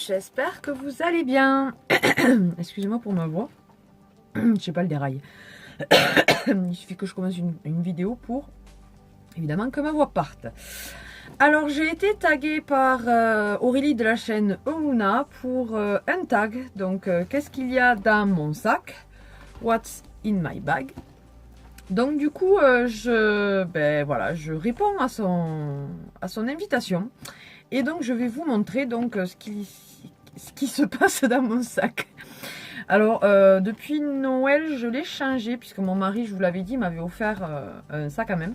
j'espère que vous allez bien. Excusez-moi pour ma voix. Je sais pas le dérail. Il suffit que je commence une vidéo pour, évidemment, que ma voix parte. Alors, j'ai été taguée par Aurélie de la chaîne Omuna pour un tag. Donc, qu'est-ce qu'il y a dans mon sac? What's in my bag? Donc, du coup, je réponds à son invitation. Et donc, je vais vous montrer donc ce qui se passe dans mon sac. Alors, depuis Noël, je l'ai changé, puisque mon mari, je vous l'avais dit, m'avait offert un sac à main.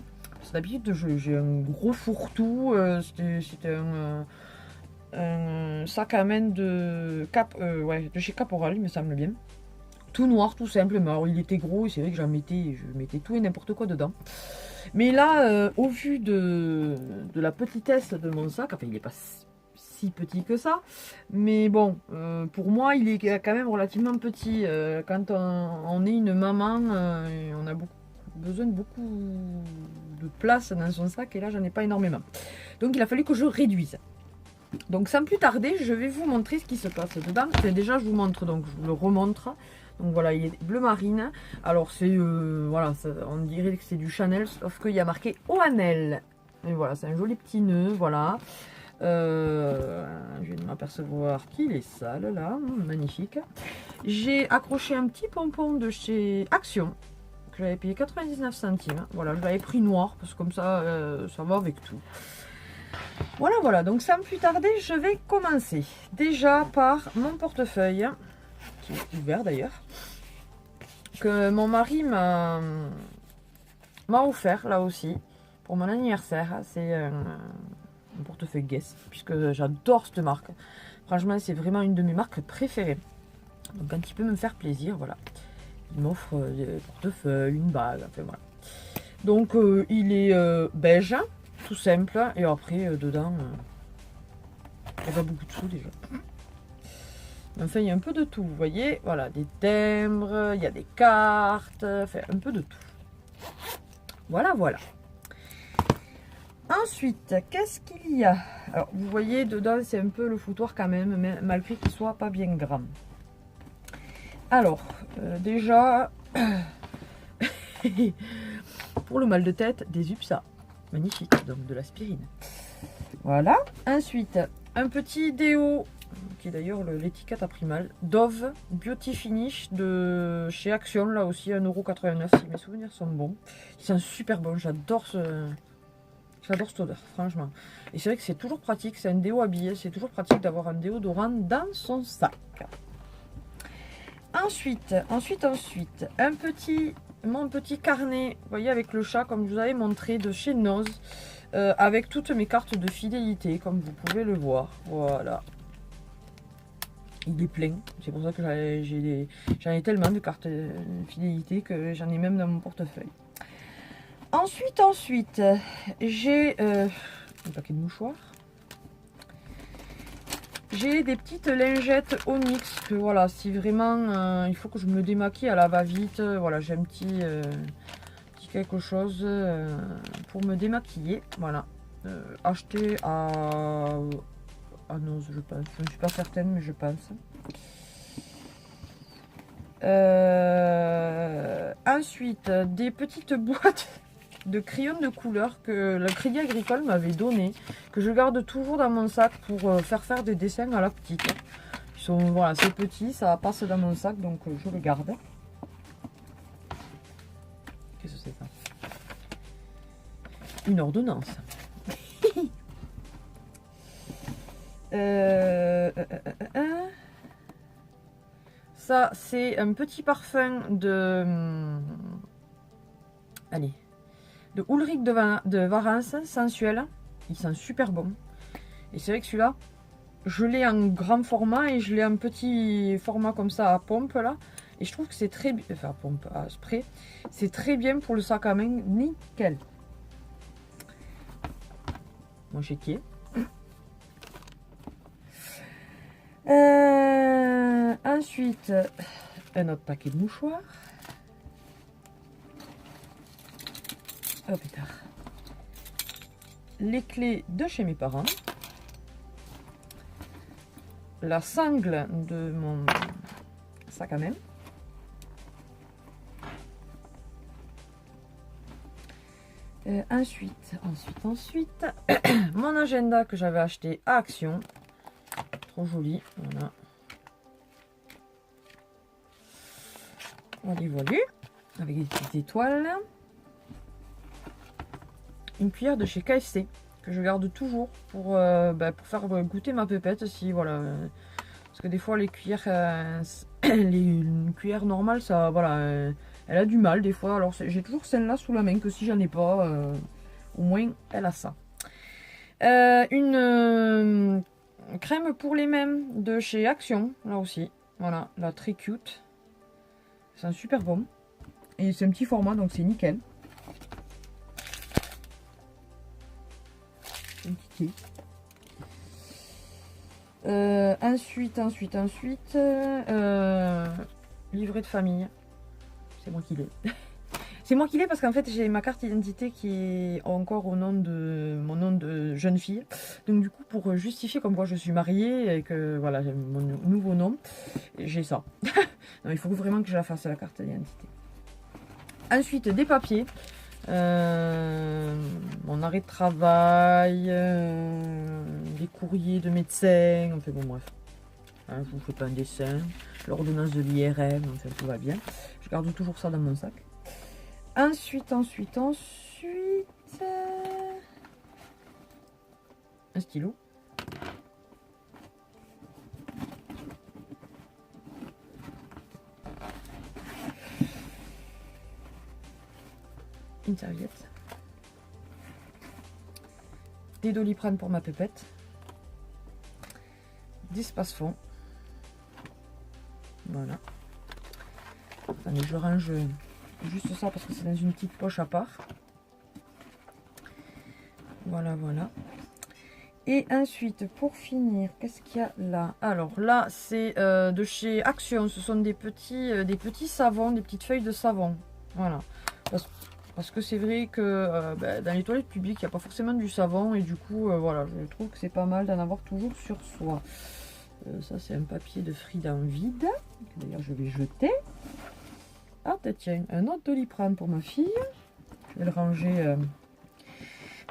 D'habitude, j'ai un gros fourre-tout. C'était un sac à main de chez Caporal, il me semble bien. Tout noir, tout simplement. Alors, il était gros et c'est vrai que je mettais tout et n'importe quoi dedans. Mais là, au vu de la petitesse de mon sac, enfin, il n'est pas si petit que ça, mais bon, pour moi, il est quand même relativement petit. Quand on est une maman, on a besoin de beaucoup de place dans son sac, et là, j'en ai pas énormément. Donc, il a fallu que je réduise. Donc, sans plus tarder, je vais vous montrer ce qui se passe dedans. Enfin, déjà, je vous montre, donc je vous le remontre. Donc voilà, il est bleu marine. Alors c'est voilà, on dirait que c'est du Chanel, sauf qu'il y a marqué Oanel. Et voilà, c'est un joli petit nœud, voilà. Je vais m'apercevoir qu'il est sale là, magnifique. J'ai accroché un petit pompon de chez Action, que j'avais payé 99 centimes. Voilà, je l'avais pris noir, parce que comme ça, ça va avec tout. Voilà, donc sans plus tarder, je vais commencer. Déjà par mon portefeuille, qui est ouvert d'ailleurs, que mon mari m'a offert là aussi pour mon anniversaire. C'est un portefeuille Guess, puisque j'adore cette marque. Franchement, c'est vraiment une de mes marques préférées. Donc un petit peu me faire plaisir, voilà. Il m'offre des portefeuilles, une bague, enfin voilà. Donc il est beige, tout simple, et après dedans, il y a pas beaucoup de sous déjà. Enfin, il y a un peu de tout, vous voyez. Voilà, des timbres, il y a des cartes, enfin, un peu de tout. Voilà. Ensuite, qu'est-ce qu'il y a? Alors, vous voyez, dedans, c'est un peu le foutoir quand même, mais malgré qu'il soit pas bien grand. Alors, déjà, pour le mal de tête, des UPSA. Magnifique, donc de l'aspirine. Voilà. Ensuite, un petit déo, qui est d'ailleurs l'étiquette a pris mal, Dove Beauty Finish de chez Action, là aussi 1,89 €, si mes souvenirs sont bons. Ils sont super bons, j'adore cette odeur, franchement. Et c'est vrai que c'est toujours pratique, c'est un déo habillé, c'est toujours pratique d'avoir un déodorant dans son sac. Ensuite, mon petit carnet, vous voyez, avec le chat, comme je vous avais montré, de chez Noz, avec toutes mes cartes de fidélité, comme vous pouvez le voir, voilà. Il est plein, c'est pour ça que j'en ai tellement de cartes de fidélité que j'en ai même dans mon portefeuille. Ensuite, j'ai un paquet de mouchoirs. J'ai des petites lingettes Onyx, que voilà, si vraiment il faut que je me démaquille à la va-vite, voilà, j'ai un petit quelque chose pour me démaquiller, voilà. Acheté à Noz, je pense, je ne suis pas certaine, mais je pense. Ensuite, des petites boîtes de crayons de couleur que le Crédit Agricole m'avait donné, que je garde toujours dans mon sac pour faire des dessins à la petite. Ils sont, voilà, c'est petit, ça passe dans mon sac, donc je le garde. Qu'est-ce que c'est ça? Une ordonnance. Ça, c'est un petit parfum de Ulrich de Varence, sensuel. Il sent super bon. Et c'est vrai que celui-là, je l'ai en grand format et je l'ai en petit format comme ça à pompe là. Et je trouve que c'est très bien, enfin pompe à spray, c'est très bien pour le sac à main, nickel. Mon chéquier. Ensuite, un autre paquet de mouchoirs. Oh putain. Les clés de chez mes parents. la sangle de mon sac à main. Ensuite, mon agenda que j'avais acheté à Action. Trop joli, voilà. Voilà, avec des petites étoiles. Une cuillère de chez KFC que je garde toujours pour faire goûter ma pépette, si voilà. Parce que des fois les cuillères, les cuillères normales, ça, voilà, elle a du mal des fois. Alors j'ai toujours celle-là sous la main, que si j'en ai pas, au moins elle a ça. Une crème pour les mains de chez Action, là aussi. Voilà, là très cute. C'est un super bon. Et c'est un petit format, donc c'est nickel. Un petit thé. Ensuite, livret de famille. C'est moi qui l'ai. C'est moi qui l'ai parce qu'en fait j'ai ma carte d'identité qui est encore au nom de mon nom de jeune fille. Donc du coup, pour justifier comme quoi je suis mariée et que voilà, j'ai mon nouveau nom, j'ai ça. Non, il faut vraiment que je la fasse, la carte d'identité. Ensuite, des papiers. Mon arrêt de travail, des courriers de médecins, enfin bon bref. Hein, je vous fais pas un dessin. L'ordonnance de l'IRM, enfin tout va bien. Je garde toujours ça dans mon sac. Ensuite, un stylo. Une serviette. Des Doliprane pour ma pépette. Des space-fonds. Voilà. Attendez, je range juste ça parce que c'est dans une petite poche à part. Voilà, voilà. Et ensuite, pour finir, qu'est-ce qu'il y a là? Alors là, c'est de chez Action. Ce sont des petits savons, des petites feuilles de savon. Voilà. Parce que c'est vrai que dans les toilettes publiques, il n'y a pas forcément du savon. Et du coup, voilà, je trouve que c'est pas mal d'en avoir toujours sur soi. Ça, c'est un papier de Frida en vide. D'ailleurs, je vais jeter. Ah, tiens, un autre Doliprane pour ma fille. Je vais le ranger.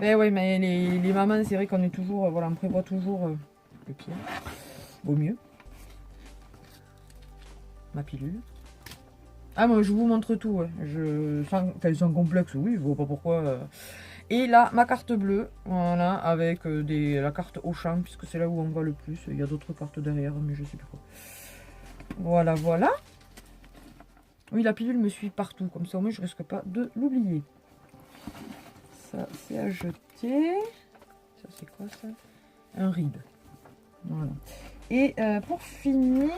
Mais oui, mais les mamans, c'est vrai qu'on est toujours, voilà, on prévoit toujours le pire. Vaut mieux. Ma pilule. Ah, moi, je vous montre tout. Ouais. Sans complexe, oui, je vois pas pourquoi. Et là, ma carte bleue, voilà, avec la carte Auchan, puisque c'est là où on va le plus. Il y a d'autres cartes derrière, mais je sais plus quoi. Voilà, voilà. Oui, la pilule me suit partout, comme ça au moins je risque pas de l'oublier. Ça, c'est à jeter. Ça, c'est quoi ça? Un rib. Voilà. Et pour finir,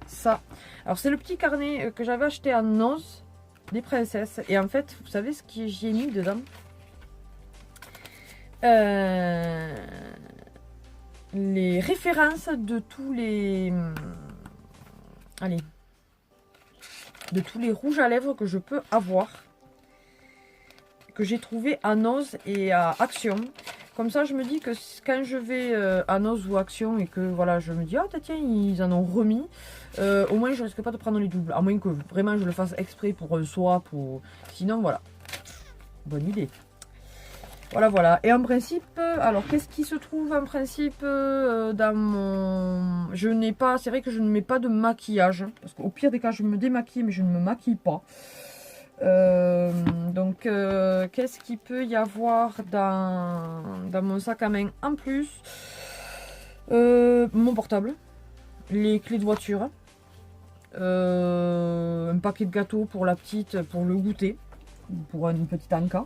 ça. Alors, c'est le petit carnet que j'avais acheté à Noz des princesses. Et en fait, vous savez ce que j'ai mis dedans? Les références de tous les... Allez. De tous les rouges à lèvres que je peux avoir. Que j'ai trouvé à Noz et à Action. Comme ça, je me dis que quand je vais à Noz ou Action et que voilà, je me dis, ah tiens, ils en ont remis, au moins je risque pas de prendre les doubles. À moins que vraiment je le fasse exprès pour un swap ou... Sinon, voilà. Bonne idée. Voilà, voilà. Et en principe, alors qu'est-ce qui se trouve en principe dans mon... Je n'ai pas... C'est vrai que je ne mets pas de maquillage. Parce qu'au pire des cas, je me démaquille, mais je ne me maquille pas. Donc, qu'est-ce qu'il peut y avoir dans mon sac à main en plus? Mon portable, les clés de voiture, un paquet de gâteaux pour la petite, pour le goûter, pour une petite encas.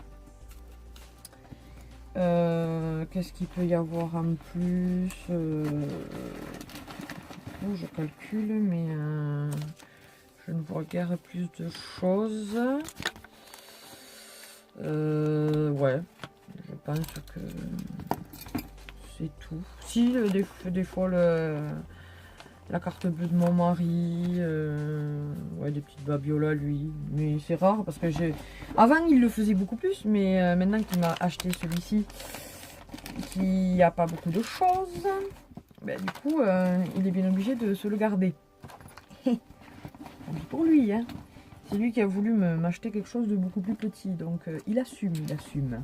Qu'est-ce qu'il peut y avoir en plus? Oh, je calcule, mais... je ne vois guère plus de choses. Ouais, je pense que c'est tout. Si, des fois, la carte bleue de mon mari, ouais, des petites babiolas, lui. Mais c'est rare parce que avant, il le faisait beaucoup plus, mais maintenant qu'il m'a acheté celui-ci, il n'y a pas beaucoup de choses. ben, du coup, il est bien obligé de se le garder. Pour lui, hein. C'est lui qui a voulu m'acheter quelque chose de beaucoup plus petit. Donc, il assume, il assume.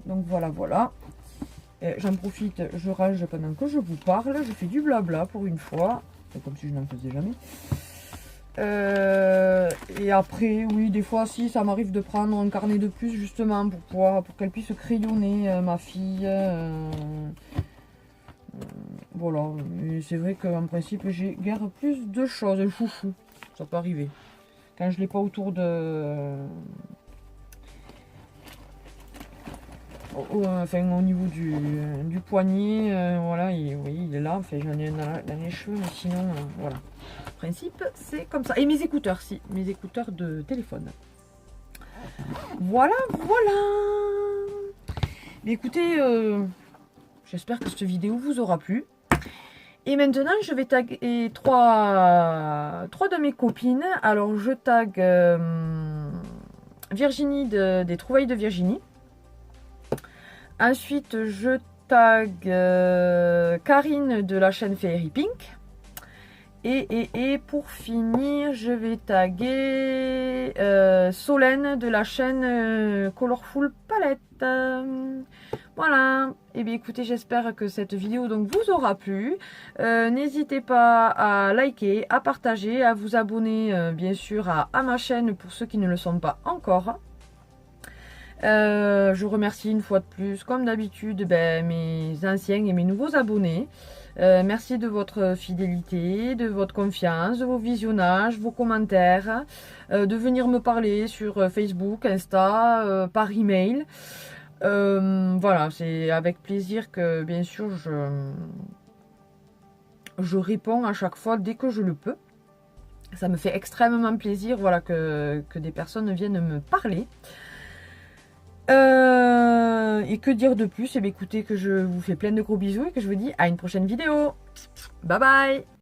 Donc, voilà, voilà. J'en profite, je range pendant que je vous parle. Je fais du blabla pour une fois. C'est comme si je n'en faisais jamais. Et après, oui, des fois, si, ça m'arrive de prendre un carnet de plus, justement, pour qu'elle puisse crayonner ma fille. Voilà. Et c'est vrai qu'en principe, j'ai guère plus de choses. Un chouchou, ça peut arriver. Quand je l'ai pas autour de... enfin, au niveau du poignet, voilà, oui, il est là. Enfin, j'en ai un dans les cheveux, mais sinon, voilà. En principe, c'est comme ça. Et mes écouteurs, si, mes écouteurs de téléphone. Voilà, voilà. Mais écoutez, j'espère que cette vidéo vous aura plu. Et maintenant, je vais taguer trois de mes copines. Alors, je tag Virginie des Trouvailles de Virginie. Ensuite, je tag Karine de la chaîne Fairy Pink. Et pour finir, je vais taguer Solène de la chaîne Colorful Palette. Voilà. Et bien écoutez, j'espère que cette vidéo donc vous aura plu. N'hésitez pas à liker, à partager, à vous abonner bien sûr à ma chaîne pour ceux qui ne le sont pas encore. Je remercie une fois de plus, comme d'habitude, mes anciens et mes nouveaux abonnés. Merci de votre fidélité, de votre confiance, de vos visionnages, vos commentaires, de venir me parler sur Facebook, Insta, par email. Voilà, c'est avec plaisir que bien sûr je réponds à chaque fois dès que je le peux. Ça me fait extrêmement plaisir, voilà, que des personnes viennent me parler. Et que dire de plus? Et bien écoutez, que je vous fais plein de gros bisous et que je vous dis à une prochaine vidéo. Bye bye!